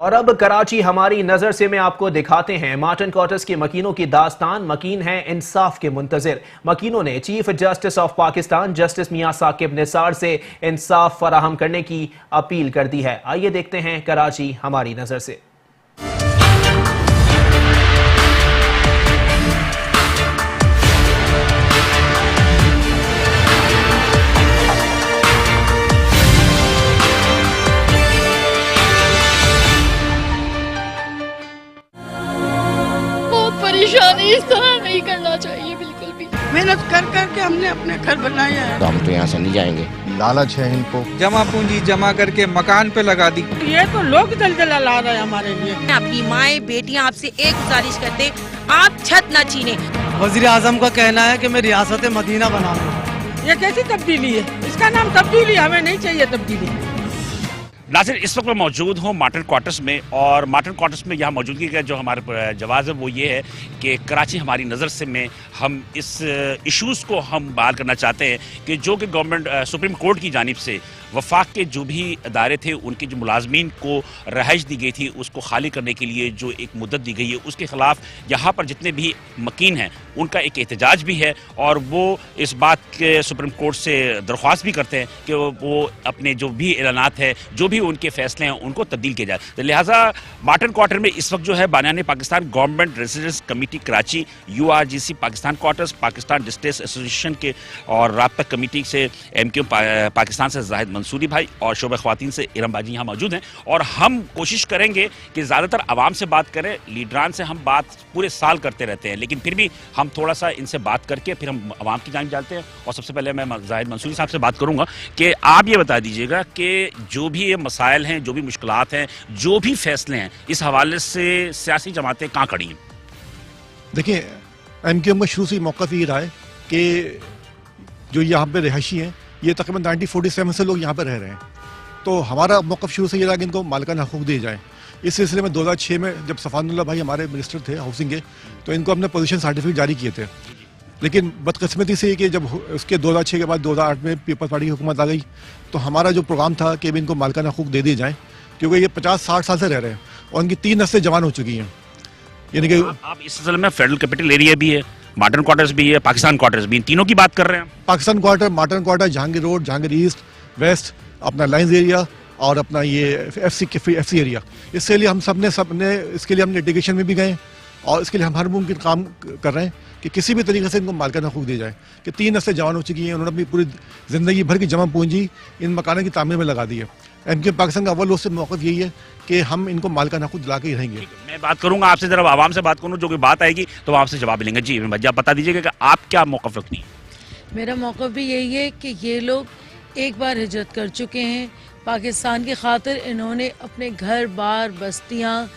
और अब कराची हमारी नजर से में आपको दिखाते हैं मार्टिन क्वार्टर्स के मकीनों की दास्तान। मकीन हैं इंसाफ के मुंतजिर। मकीनों ने chief justice of Pakistan justice Mian Saqib Nisar से इंसाफ फराहम करने की अपील कर दी है। आइए देखते हैं कराची हमारी नजर से। परेशानी इस तरह नहीं करना चाहिए बिल्कुल भी। मेहनत कर कर के हमने अपने घर बनाया है, तो हम तो यहाँ से नहीं जाएंगे। लालच है इनको, जमा पूंजी जमा करके मकान पे लगा दी। ये तो लोग दलदला ला रहे हैं हमारे लिए। अपनी माएँ बेटियाँ आपसे एक गुजारिश करते, आप छत न छीने। वजीर आजम का कहना है कि मैं रियासत मदीना बना दूं। ये कैसी तब्दीली है? इसका नाम तब्दीली, हमें नहीं चाहिए तब्दीली। नाज़िर, इस वक्त मैं मौजूद हूँ मार्टिन क्वार्टर्स में, और मार्टिन क्वार्टर्स में यहाँ मौजूदगी का जो हमारे जवाब है वो ये है कि कराची हमारी नज़र से में हम इस इश्यूज़ को हम बहाल करना चाहते हैं कि जो कि गवर्नमेंट सुप्रीम कोर्ट की जानिब से वफाक के जो भी अदारे थे उनके जो मुलाजमीन को रहाइश दी गई थी उसको खाली करने के लिए जो एक मुद्दत दी गई है उसके ख़िलाफ़ यहाँ पर जितने भी मकीन हैं उनका एक एहतजाज भी है, और वो इस बात के सुप्रीम कोर्ट से दरख्वास्त भी करते हैं कि वो अपने जो भी ऐलानात है, जो भी उनके फैसले हैं उनको तब्दील किया जाए। तो लिहाजा मार्टिन क्वार्टर में इस वक्त जो है बानियान Pakistan government residence committee Karachi, URGC Pakistan quarters, Pakistan distress association के और राब्ता कमेटी से MQ पाकिस्तान से जाहिद मंसूरी भाई और शोबा ख्वातीन से इरम बाजी यहाँ मौजूद हैं। और हम कोशिश करेंगे कि ज़्यादातर आवाम से बात करें, लीडरान से हम बात पूरे साल करते रहते हैं, लेकिन फिर भी हम थोड़ा सा इनसे बात करके फिर हम आवाम की जान डालते हैं। और सबसे पहले मैं जाहिद मंसूरी साहब से बात करूँगा कि आप ये बता दीजिएगा कि जो भी ये मसाइल हैं, जो भी मुश्किलात हैं, जो भी फैसले हैं, इस हवाले से सियासी जमातें कहाँ खड़ी हैं? देखिए, MQM का शुरू से मौक़िफ़ ये रहा है कि जो यहाँ पे रिहायशी हैं ये तकरीबन 1947 से लोग यहाँ पर रह रहे हैं, तो हमारा मौक़िफ़ शुरू से ये रहा कि इनको मालिकाना हकूक़ दिए जाएँ। इस सिलसिले में 2006 में जब सफ़ानुल्लाह भाई हमारे मिनिस्टर थे हाउसिंग के, तो इनको हमने पोजीशन सर्टिफिकेट जारी किए थे। लेकिन बदकिस्मती से कि जब उसके 2006 के बाद 2008 में पीपल्स पार्टी की हुकूमत आ गई, तो हमारा जो प्रोग्राम था कि इनको मालिकाना हकूक़ दे दिए जाएँ, क्योंकि ये 50-60 साल से रह रहे हैं और इनकी 3 नस्लें जवान हो चुकी हैं। यानी कि आप इस सिलसिले में फेडरल कैपिटल एरिया भी है, मार्टिन क्वार्टर्स भी है, पाकिस्तान क्वार्टर्स भी, इन तीनों की बात कर रहे हैं। Pakistan quarter, Martin quarter, Jahangir road, Jahangir east, west, अपना लाइन्स एरिया और अपना ये FC एरिया। इसके लिए हम सबने इसके लिए हम लिटिगेशन में भी गए और इसके लिए हम हर मुमकिन काम कर रहे हैं कि किसी भी तरीके से इनको मालिकाना हकूक़ दिया जाए। कि 3 नस्लें जवान हो चुकी हैं, उन्होंने अपनी पूरी ज़िंदगी भर की जमा पूंजी इन मकानों की तामीर में लगा दी है। MQM पाकिस्तान का अव्वल उससे मौक़िफ़ यही है कि हम इनको मालिकाना हकूक़ दिला के ही रहेंगे। मैं बात करूंगा आपसे, जरा आवाम से बात करूँ, जो कि बात आएगी तो आपसे जवाब मिलेंगे। जी भैया, आप बता दीजिएगा कि आप क्या मौक़िफ़ रखती हैं? मेरा मौक़िफ़ भी यही है कि ये लोग एक बार हिजरत कर चुके हैं पाकिस्तान की खातिर। इन्होंने अपने घर बार, बस्तियाँ,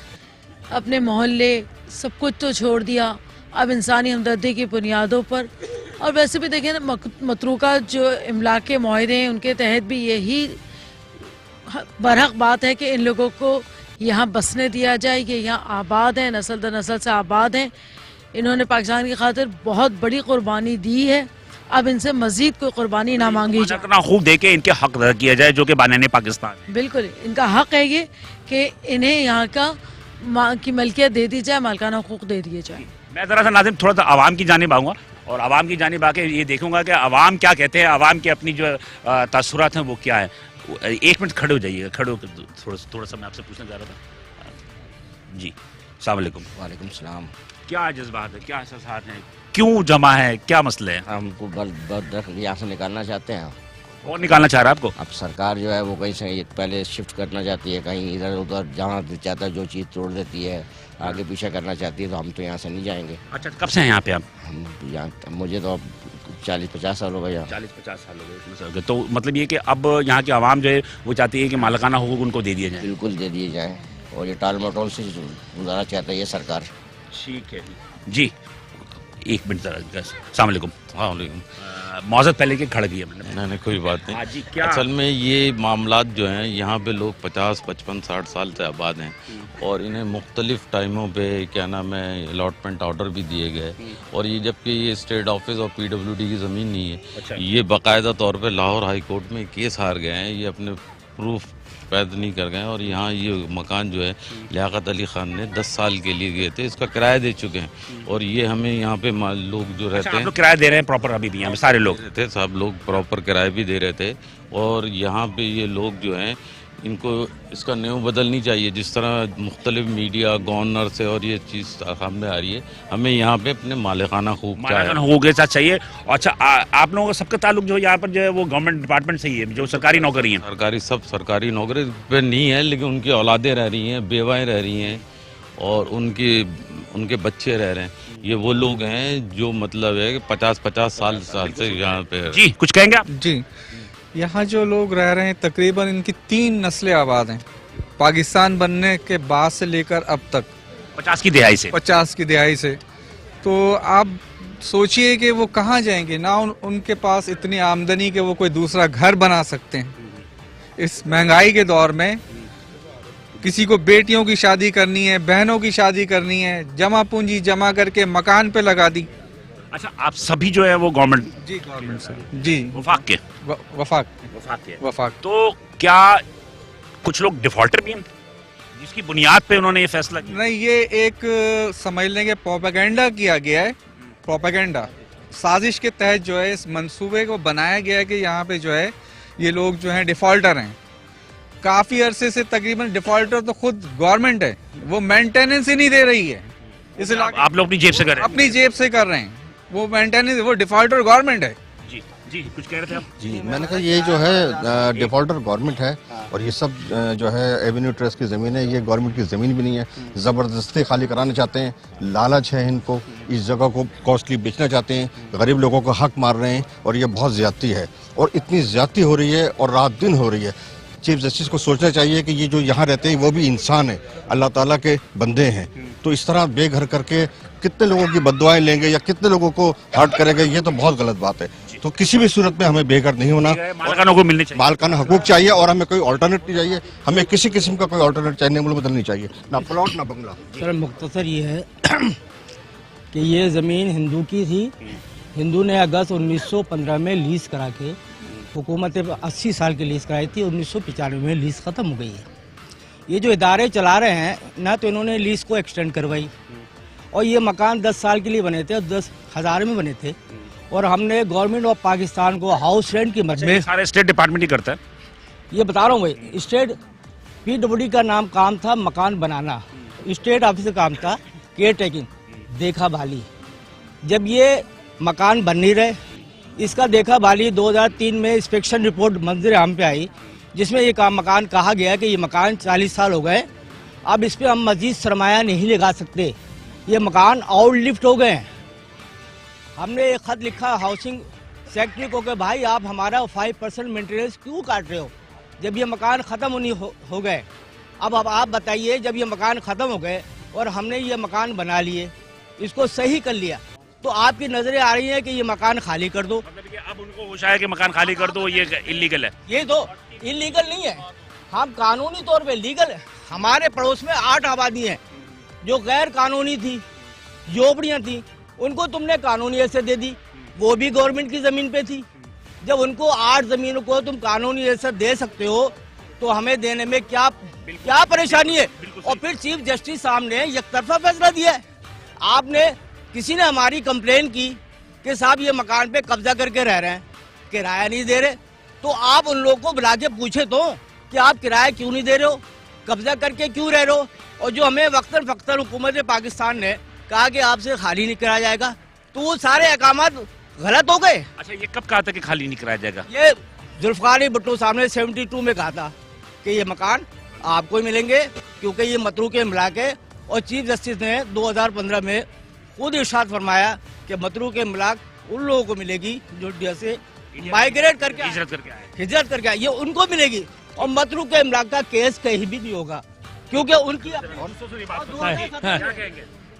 अपने मोहल्ले, सब कुछ तो छोड़ दिया। अब इंसानी हमदर्दी की बुनियादों पर, और वैसे भी देखें ना, मतरूका जो इमलाक के माहदे हैं उनके तहत भी यही बरहक बात है कि इन लोगों को यहाँ बसने दिया जाए। ये यहाँ आबाद हैं, नस्ल दर नस्ल से आबाद हैं। इन्होंने पाकिस्तान की खातिर बहुत बड़ी कुर्बानी दी है, अब इनसे मजीद कोई कुर्बानी ना मांगी जाए। खूब दे के इनके हक अदा किया जाए, जो कि बानियान पाकिस्तान। बिल्कुल इनका हक है ये कि इन्हें यहाँ की मलकियत दे दी जाए, मालिकाना हकूक़ दे दिए जाए। मैं ज़रा सा नाज़िम थोड़ा सा आवाम की जानिब आऊँगा और आवाम की जानिब आके ये देखूंगा कि आवाम क्या कहते हैं, आवाम के अपनी जो तासुरात हैं वो क्या है। एक मिनट खड़े हो जाइएगा, खड़े होकर थोड़ा सा मैं आपसे पूछना चाह रहा था। जी, अस्सलाम वालेकुम। वालेकुम सलाम। क्या जज्बात है, क्या एहसास हैं, क्यों जमा है, क्या मसले हैं? हमको यहाँ से निकालना चाहते हैं। कौन निकालना चाह रहा है आपको? अब सरकार जो है वो कहीं से पहले शिफ्ट करना चाहती है, कहीं इधर उधर जहाँ चाहता है जो चीज़ तोड़ देती है, आगे पीछे करना चाहती है, तो हम तो यहाँ से नहीं जाएंगे। अच्छा, कब से हैं यहाँ पे आप? हम यहाँ, मुझे तो 40-50 साल हो गए यहाँ। 40-50 साल हो गए। तो मतलब ये कि अब यहाँ की आवाम जो है वो चाहती है कि मालिकाना हकूक़ उनको दे दिए जाए। बिल्कुल दे दिए जाएँ, और ये टाल मटोल से गुजारा चाहता है ये सरकार। ठीक है जी, एक मिनट जरा। अस्सलाम वालेकुम। वालेकुम। मौजूद पहले के खड़ गई है मैंने। नहीं, कोई बात नहीं। जी, क्या असल में ये मामलात जो हैं यहाँ पे लोग 50, 55, 60 साल से आबाद हैं, और इन्हें मुख्तलिफ टाइमों पे क्या नाम है अलॉटमेंट ऑर्डर भी दिए गए, और ये जबकि ये स्टेट ऑफिस और PWD की ज़मीन नहीं है। अच्छा। ये बाकायदा तौर पे लाहौर हाई कोर्ट में केस हार गए हैं, ये अपने प्रूफ पैदा नहीं कर गए। और यहाँ ये मकान जो है लियाकत अली खान ने 10 साल के लिए गए थे, इसका किराया दे चुके हैं। और ये हमें यहाँ पे लोग जो रहते हैं, किराया दे रहे हैं प्रॉपर, अभी भी यहाँ पे सारे लोग थे, सब लोग प्रॉपर किराया भी दे रहे थे। और यहाँ पे ये लोग जो हैं इनको इसका नेव बदलनी चाहिए, जिस तरह मुख्तलिफ मीडिया गवर्नर से और ये चीज़ सामने आ रही है। हमें यहाँ पे अपने मालिकाना खूब हो गए साथ चाहिए। अच्छा, आप लोगों का सबका ताल्लुक जो यहाँ पर जो है वो गवर्नमेंट डिपार्टमेंट से ही है, जो सरकारी नौकरी है? सरकारी नौकरी पे नहीं है, लेकिन उनकी औलादें रह रही हैं, बेवाएँ रह रही हैं और उनके बच्चे रह रहे हैं। ये वो लोग हैं जो मतलब है कि 50 साल से यहाँ पे। जी कुछ कहेंगे आप? जी, यहाँ जो लोग रह रहे हैं तकरीबन इनकी 3 नस्लें आबाद हैं, पाकिस्तान बनने के बाद से लेकर अब तक 50 की दिहाई से। तो आप सोचिए कि वो कहाँ जाएंगे ना, उनके पास इतनी आमदनी कि वो कोई दूसरा घर बना सकते हैं। इस महंगाई के दौर में किसी को बेटियों की शादी करनी है, बहनों की शादी करनी है, जमा पूंजी जमा करके मकान पे लगा दी। अच्छा, आप सभी जो है वो गवर्नमेंट? जी गवर्नमेंट से, जी वफाक के। वफाक। तो क्या कुछ लोग डिफॉल्टर भी हैं जिसकी बुनियाद पे उन्होंने ये फैसला किया? नहीं, ये एक समझ लेंगे प्रोपेगेंडा किया गया है। प्रोपेगेंडा साजिश के तहत जो है इस मंसूबे को बनाया गया है कि यहाँ पे जो है ये लोग जो है डिफॉल्टर हैं। काफी अरसे से तकरीबन डिफॉल्टर तो खुद गवर्नमेंट है, वो मेंटेनेंस ही नहीं दे रही है। इस आप लोग अपनी जेब से कर रहे हैं? अपनी जेब से कर रहे हैं, वो मेंटेनेंस, वो डिफॉल्टर गवर्नमेंट है। जी कुछ कह रहे थे आप? जी, मैंने कहा ये जो है डिफॉल्टर गवर्नमेंट है और ये सब जो है एवेन्यू ट्रस्ट की ज़मीन है, ये गवर्नमेंट की ज़मीन भी नहीं है। ज़बरदस्ती खाली कराना चाहते हैं, लालच है इनको, इस जगह को कॉस्टली बेचना चाहते हैं, गरीब लोगों को हक मार रहे हैं और ये बहुत ज़्यादती है। और इतनी ज़्यादती हो रही है और रात दिन हो रही है। चीफ जस्टिस को सोचना चाहिए कि ये जो यहाँ रहते हैं वो भी इंसान है, अल्लाह ताला के बंदे हैं। तो इस तरह बेघर करके कितने लोगों की बद्दुआएं लेंगे या कितने लोगों को हर्ट करेंगे, ये तो बहुत गलत बात है। तो किसी भी सूरत में हमें बेघर नहीं होना, मालिकाना को मिलने चाहिए, मालिकाना हकूक चाहिए और हमें कोई ऑल्टरनेट नहीं चाहिए। हमें किसी किस्म का कोई ऑल्टरनेट चाहिए, मुल्क बदलनी चाहिए, ना प्लॉट ना बंगला। सर मुख्तसर ये है कि ये ज़मीन हिंदू की थी। हिंदू ने अगस्त 1915 में लीज करा के, हुकूमत 80 साल की लीज कराई थी, 1995 में लीज ख़त्म हो गई है। ये जो इदारे चला रहे हैं ना, तो इन्होंने लीज को एक्सटेंड करवाई और ये मकान 10 साल के लिए बने थे, 10,000 में बने थे। और हमने गवर्नमेंट ऑफ पाकिस्तान को हाउस रेंट की मद में, सारे स्टेट डिपार्टमेंट ही करता है, ये बता रहा हूँ भाई, स्टेट PWD का नाम काम था मकान बनाना, स्टेट ऑफिस का काम था केयर टेकिंग, देखा भाली। जब ये मकान बन नहीं रहे, इसका देखा भाली 2003 में इंस्पेक्शन रिपोर्ट मंजर आम पे आई, जिसमें ये मकान कहा गया कि ये मकान 40 साल हो गए, अब इस पर हम मजीद सरमाया नहीं लगा सकते, ये मकान आउटलिफ्ट हो गए हैं। हमने एक खत लिखा हाउसिंग सेक्रेटरी को कि भाई आप हमारा 5% मेंटेनेंस क्यों काट रहे हो जब ये मकान ख़त्म होनी हो गए। अब आप बताइए, जब ये मकान ख़त्म हो गए और हमने ये मकान बना लिए, इसको सही कर लिया, तो आपकी नजरें आ रही हैं कि ये मकान खाली कर दो। अब उनको होश आया कि मकान खाली कर दो, ये इलीगल है। ये तो इलीगल नहीं है, हम कानूनी तौर पे लीगल है। हमारे पड़ोस में 8 आबादी हैं जो गैर कानूनी थी, झोपड़ियाँ थी, उनको तुमने कानूनी हैसियत दे दी, वो भी गवर्नमेंट की ज़मीन पे थी। जब उनको 8 ज़मीनों को तुम कानूनी हैसियत दे सकते हो, तो हमें देने में क्या परेशानी है? और फिर चीफ जस्टिस साहब ने एक तरफा फैसला दिया है। आपने, किसी ने हमारी कंप्लेन की कि साहब ये मकान पे कब्जा करके रह रहे हैं, किराया नहीं दे रहे, तो आप उन लोगों को बुला के पूछे तो कि आप किराया क्यों नहीं दे रहे हो, कब्जा करके क्यों रह रहे हो। और जो हमें वक्तन फ़क्तन हुकूमत पाकिस्तान ने कहा कि आपसे खाली नहीं कराया जाएगा, तो वो सारे अहकामात गलत हो गए। अच्छा, ये कब कहा था कि खाली नहीं कराया जाएगा? ये जुल्फ़िकार अली भुट्टो साहब ने 72 में कहा था कि ये मकान आपको ही मिलेंगे, क्योंकि ये मतरूक इमलाक है। और चीफ जस्टिस ने 2015 में खुद इरशाद फरमाया कि मतरूक इमलाक उन लोगों को मिलेगी जो इंडिया से माइग्रेट करके हिजरत करके आए, ये उनको मिलेगी। और मतरूक इमलाक का केस कहीं भी नहीं होगा, क्योंकि उनकी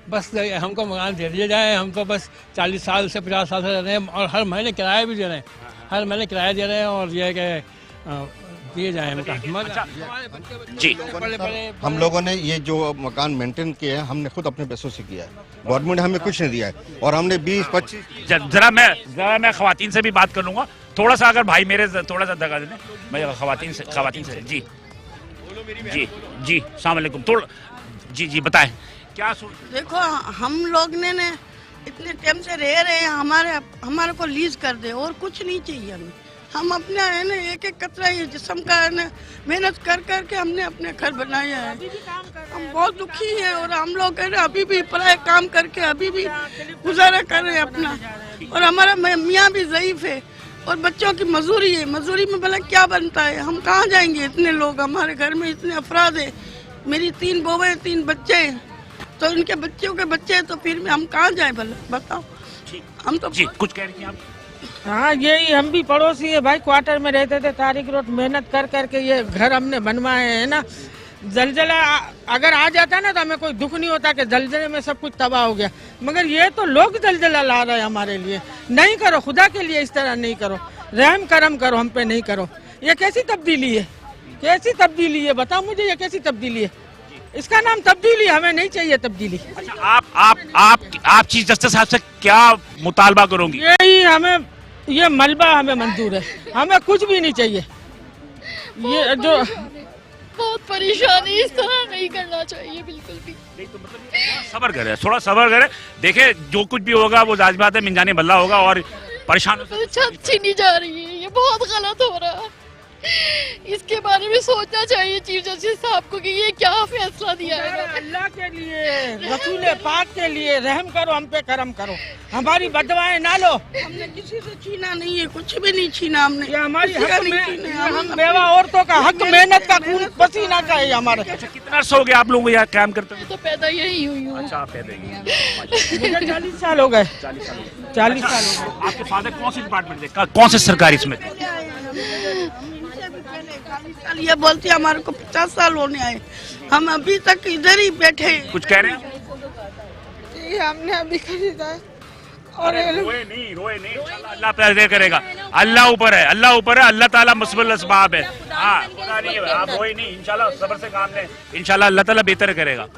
बस हमको मकान दे दिया जाए। हम तो बस 40 साल से 50 साल से रह रहे हैं और हर महीने किराया भी दे रहे हैं, हर महीने किराया दे रहे हैं और ये कि दिए जाए मकान। जी, हम लोगों ने ये जो मकान मेंटेन किया है, हमने खुद अपने पैसों से किया है, गवर्नमेंट ने हमें कुछ नहीं दिया है। और हमने 20-25 जरा मैं खवातीन से भी बात कर लूंगा, थोड़ा सा, अगर भाई मेरे थोड़ा सा दगा दें, मैं खवातीन से जी। जी जी अस्सलाम वालेकुम। थोड़ा जी जी बताएं क्या देखो हम लोग ने इतने टाइम से रह रहे हैं, हमारे को लीज कर दे और कुछ नहीं चाहिए हमें। हम अपने है ना एक एक कतरा ये जिस्म का है ना मेहनत कर कर के हमने अपने घर बनाया है। हम बहुत दुखी हैं और हम लोग है ना अभी भी पराए काम करके अभी भी गुजारा कर रहे हैं अपना। और हमारा मियाँ भी ज़ईफ है और बच्चों की मजदूरी है, मजदूरी में भला क्या बनता है, हम कहाँ जाएंगे? इतने लोग हमारे घर में, इतने अफराद है, मेरी 3 बहुएं 3 बच्चे हैं, तो इनके बच्चों के बच्चे हैं, तो फिर हम कहाँ जाए भला बताओ? हम तो जी कुछ कह रही थी आप? हाँ यही, हम भी पड़ोसी है भाई, क्वार्टर में रहते थे, तारिक रोड मेहनत कर करके ये घर हमने बनवाए हैं ना। जलजला अगर आ जाता ना तो हमें कोई दुख नहीं होता कि जलजले में सब कुछ तबाह हो गया, मगर ये तो लोग जलजला ला रहे हैं हमारे लिए। नहीं करो, खुदा के लिए इस तरह नहीं करो, रहम करम करो, हम पे नहीं करो। ये कैसी तब्दीली है, कैसी तब्दीली है बताओ मुझे, ये कैसी तब्दीली है? इसका नाम तब्दीली, हमें नहीं चाहिए तब्दीली। अच्छा आप चीफ जस्टिस साहब से क्या मुतालबा करोगी? यही, हमें ये मलबा हमें मंजूर है, हमें कुछ भी नहीं चाहिए। ये जो बहुत परेशानी, इस तरह नहीं करना चाहिए बिल्कुल भी। सब्र करें, थोड़ा सब्र करें, देखे जो कुछ भी होगा वो जायज़ बात है, मिंजाने बल्ला होगा। और परेशान छत छीनी जा रही है, ये बहुत गलत हो रहा है। इसके बारे में सोचना चाहिए चीफ जस्टिस साहब को कि ये क्या फैसला दिया है। अल्लाह के लिए, रसूल पाक के लिए रहम करो, हम पे करम करो, हमारी बदवाएं ना लो। हमने किसी से छीना नहीं है, कुछ भी नहीं छीना हमने। ये हमारी हक में, हम बेवा औरतों का हक, मेहनत का खून पसीना का है हमारे। कितना अर्सा हो गया आप लोगों को यहाँ काम करते हुए? तो पैदा यही हुई हूँ। अच्छा पैदा ही मुझे 40 साल हो गए। 40 साल। आपके फादर कौन से डिपार्टमेंट थे, कौन से सरकारी इसमें थे? ये बोलते हमारे को 50 साल होने आए, हम अभी तक इधर ही बैठे हैं। कुछ कह रहे हैं? ये हमने अभी खरीदा है और रोए नहीं अल्लाह पैदा करेगा, अल्लाह ऊपर है, अल्लाह ऊपर है, अल्लाह ताला मुस्बिल असबाब है। हाँ खुदा नहीं है, आप रोए नहीं, इंशाल्लाह सब्र से काम लें, इंशाल्लाह अल्लाह ताला बेहतर करेगा।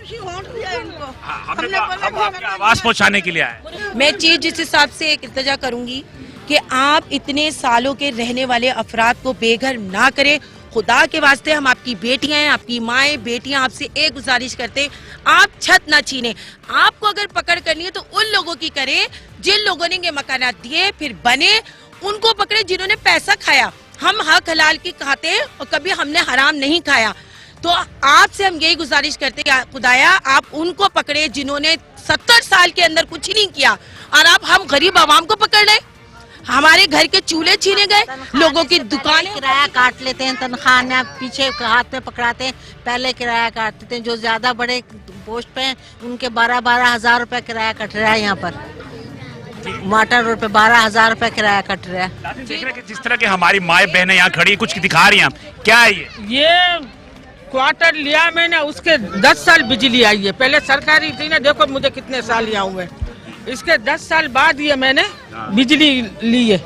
हमने आपकी आवाज पहुँचाने के लिए आए। मैं चीफ जस्टिस साहब से एक इल्तिजा करूंगी कि आप इतने सालों के रहने वाले अफराद को बेघर ना करें। खुदा के वास्ते हम आपकी बेटियां हैं, आपकी माएँ बेटियां, आपसे एक गुजारिश करते, आप छत ना छीने। आपको अगर पकड़ करनी है तो उन लोगों की करें जिन लोगों ने ये मकानात दिए फिर बने, उनको पकड़े जिन्होंने पैसा खाया। हम हक हलाल की खाते हैं और कभी हमने हराम नहीं खाया। तो आपसे हम यही गुजारिश करते हैं खुदाया आप उनको पकड़े जिन्होंने 70 साल के अंदर कुछ नहीं किया, और आप हम गरीब आवाम को पकड़ रहे। हमारे घर के चूल्हे छीने गए, लोगों की दुकान किराया काट लेते हैं, तनख्वाह ने पीछे हाथ में पकड़ाते हैं, पहले किराया काटते थे। जो ज्यादा बड़े पोस्ट पे हैं उनके 12-12 हजार रुपए किराया कट रहा है। यहाँ पर माटर रोड पे 12 हजार रुपए किराया कट रहा है। देख रहे हैं कि जिस तरह के हमारी माए बहनें यहाँ खड़ी कुछ दिखा रही हैं, क्या है ये क्वार्टर लिया मैंने, उसके 10 साल बिजली आई है। पहले सरकारी थी ना, देखो मुझे कितने साल यहाँ हुए, इसके 10 साल बाद ये मैंने बिजली ली है।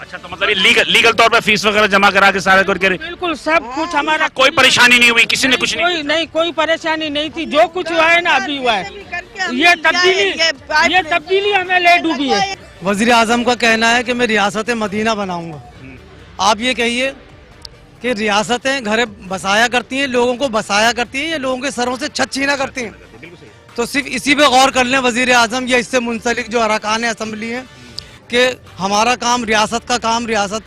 अच्छा तो मतलब ये लीगल तौर पर फीस वगैरह जमा करा के सारा करके? बिल्कुल सब कुछ हमारा, कोई परेशानी नहीं हुई, किसी ने कुछ नहीं, कोई परेशानी नहीं थी। जो कुछ हुआ है ना अभी हुआ है। ये तब्दीली हमें ले डूबी है। वजीर आजम का कहना है कि मैं रियासत मदीना बनाऊंगा। आप ये कहिए कि रियासतें घर बसाया करती हैं, लोगों को बसाया करती हैं, ये लोगों के सरों से छत छीना करती हैं। तो सिर्फ इसी पे गौर कर लें वजीर आजम या इससे मुंसलिक जो अरकान असम्बली हैं कि हमारा काम, रियासत का काम, रियासत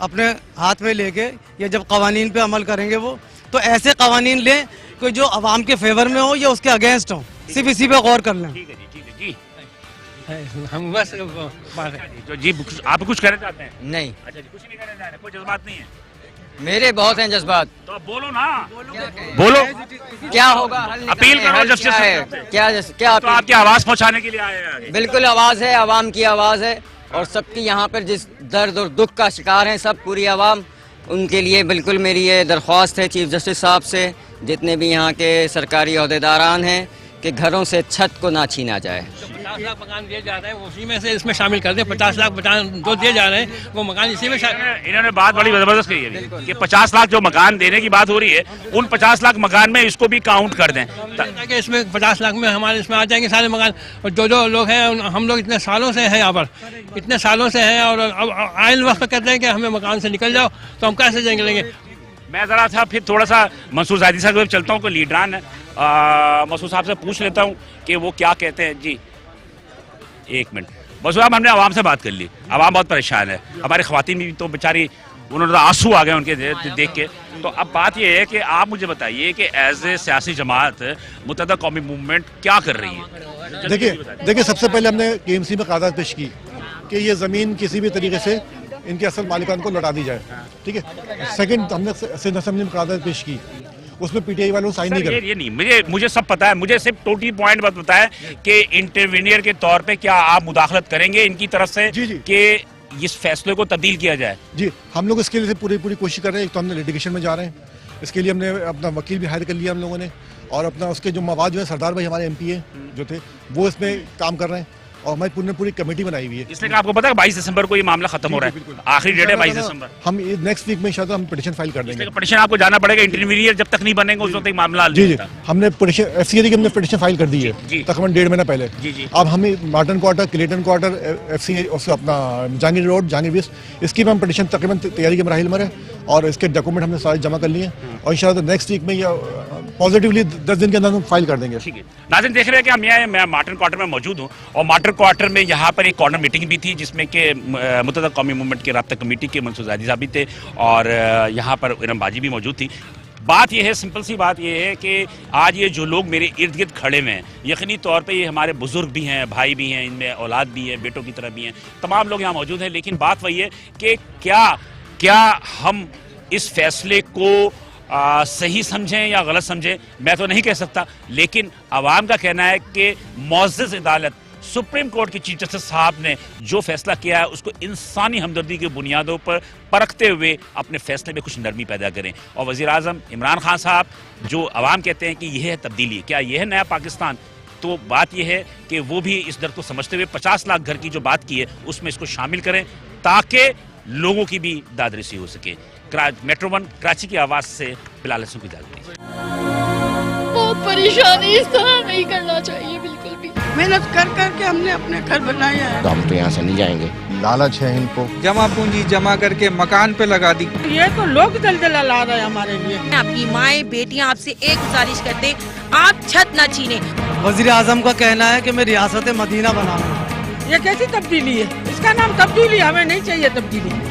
अपने हाथ में लेके या जब कवानीन पे अमल करेंगे वो, तो ऐसे कवानीन लें कि जो अवाम के फेवर में हो या उसके अगेंस्ट हो। सिर्फ इसी पे गौर कर लें। हम बस जी आप कुछ कहना चाहते हैं? नहीं। अच्छा कुछ नहीं कहना चाह रहे, कोई जज्बात नहीं है? मेरे बहुत हैं जज्बात। तो आप बोलो ना, बोलो क्या होगा, अपील करो जस्टिस से। क्या तो आपकी आवाज पहुंचाने के लिए आए हैं? बिल्कुल आवाज है, आवाम की आवाज है, और सबकी यहाँ पर जिस दर्द और दुख का शिकार है सब पूरी आवाम, उनके लिए बिल्कुल मेरी ये दरख्वास्त है चीफ जस्टिस साहब से, जितने भी यहाँ के सरकारी अहदेदारान हैं, कि घरों से छत को ना छीना जाए। 50 लाख मकान दिए जा रहे हैं, उसी में से इसमें शामिल कर दें। 50 लाख मकान जो दिए जा रहे हैं वो मकान इसी में इन्होंने बात बड़ी जबरदस्त कही है कि 50 लाख जो मकान देने की बात हो रही है, उन 50 लाख मकान में इसको भी काउंट कर दें ताकि इसमें 50 लाख में हमारे इसमें आ जाएंगे सारे मकान। और जो लोग हैं, हम लोग इतने सालों से हैं यहाँ पर, इतने सालों से हैं, और अब आयल वक्त कहते हैं कि हमें मकान से निकल जाओ, तो हम कैसे जाएंगे? मैं ज़रा सा फिर थोड़ा सा मंसूर ज़ायदी साहब की तरफ चलता हूँ, कोई लीडरान है, मंसूर साहब से पूछ लेता हूँ कि वो क्या कहते हैं। जी एक मिनट मंसूर साहब, हमने आवाम से बात कर ली, आवाम बहुत परेशान है, हमारी ख़वातीन भी तो बेचारी, उन्होंने तो आंसू आ गए उनके देख के। तो अब बात ये है कि आप मुझे बताइए कि एज ए सियासी जमात मुत्तहदा कौमी मूवमेंट क्या कर रही है? देखिए सबसे पहले हमने KMC में कागजात पेश की कि ये ज़मीन किसी भी तरीके से इनके असल मालिकान को लौटा दी जाए, ठीक है। सेकंड, हमने सिंध असेंबली में कागजात पेश की, उसमें PTI वालों साइन नहीं करे। ये नहीं, मुझे सब पता है, मुझे सिर्फ टोटली पॉइंट बस पता है कि इंटरवीनियर के तौर पे क्या आप मुदाखलत करेंगे इनकी तरफ से कि इस फैसले को तब्दील किया जाए? जी, हम लोग इसके लिए पूरी कोशिश कर रहे हैं। एक तो हमने लिटिगेशन में जा रहे हैं, इसके लिए हमने अपना वकील भी हायर कर लिया हम लोगों ने, और अपना उसके जो मवाद जो है, सरदार भाई हमारे MP जो थे वो इसमें काम कर रहे हैं, और हमारी पूरी कमेटी बनाई हुई है। इसलिए आपको पता है 22 दिसंबर को ये मामला खत्म हो रहा है, आखिरी डेट है 22 दिसंबर। हम नेक्स्ट वीक में इंशाल्लाह हम पिटीशन फाइल कर देंगे। पिटीशन आपको जाना पड़ेगा, इंटरमीडिएट जब तक नहीं बनेंगे उस वक्त तक मामला हल जी नहीं जी, होता। हमने FCA की हमने पिटीशन फाइल कर दी है तकरीबन 1.5 महीना पहले। अब हमें Marton quarter, Clayton quarter, FCA और अपना जहांगीर रोड, जहांगीर वेस्ट, इसकी भी हम पिटीशन तकरीबन तैयारी के मराहिल में है, और इसके डॉक्यूमेंट हमने सारे जमा कर लिए हैं, और इंशाल्लाह नेक्स्ट वीक में या पॉजिटिवली 10 दिन के अंदर हम फाइल कर देंगे। नाज़रीन देख रहे हैं कि मैं मार्टन क्वार्टर में मौजूद हूँ, और मार्टन क्वार्टर में यहाँ पर एक कॉर्नर मीटिंग भी थी जिसमें कि मुत्तहदा कौमी मूवमेंट के राब्ता कमेटी के मंसूर ज़ायदी साहब भी थे, और यहाँ पर इरम बाजी भी मौजूद थी। बात यह है, सिंपल सी बात यह है कि आज ये जो लोग मेरे इर्द गिर्द खड़े हुए हैं, यकीनी तौर पे ये हमारे बुजुर्ग भी हैं, भाई भी हैं, इनमें औलाद भी है, बेटों की तरह भी हैं, तमाम लोग यहाँ मौजूद हैं। लेकिन बात वही है कि क्या हम इस फैसले को सही समझें या गलत समझें, मैं तो नहीं कह सकता, लेकिन आवाम का कहना है कि मुअज़्ज़ज़ अदालत सुप्रीम कोर्ट के चीफ जस्टिस साहब ने जो फैसला किया है उसको इंसानी हमदर्दी की बुनियादों पर परखते हुए अपने फैसले में कुछ नरमी पैदा करें। और वज़ीर आज़म इमरान खान साहब, जो आवाम कहते हैं कि यह है तब्दीली, क्या यह है नया पाकिस्तान, तो बात यह है कि वो भी इस दर्द को समझते हुए 50 लाख घर की जो बात की है उसमें इसको शामिल करें ताकि लोगों की भी दादरसी हो सके। मेट्रो1 कराची की आवाज़ से बिलाल हसन की इजाज़त। बहुत परेशानी, इस तरह नहीं करना चाहिए बिल्कुल भी। मेहनत कर के हमने अपने घर बनाया है, तो हम तो यहाँ से नहीं जाएंगे। लालच है इनको, जमा पूंजी जमा करके मकान पे लगा दी। ये तो लोग दलदला ला रहे हैं हमारे लिए। आपकी माएँ बेटियाँ आपसे एक गुजारिश करते, आप छत न छीने। वजीर आजम का कहना है कि मैं रियासत मदीना बनाऊंगा। ये कैसी तब्दीली है? इसका नाम तब्दीली, हमें नहीं चाहिए तब्दीली।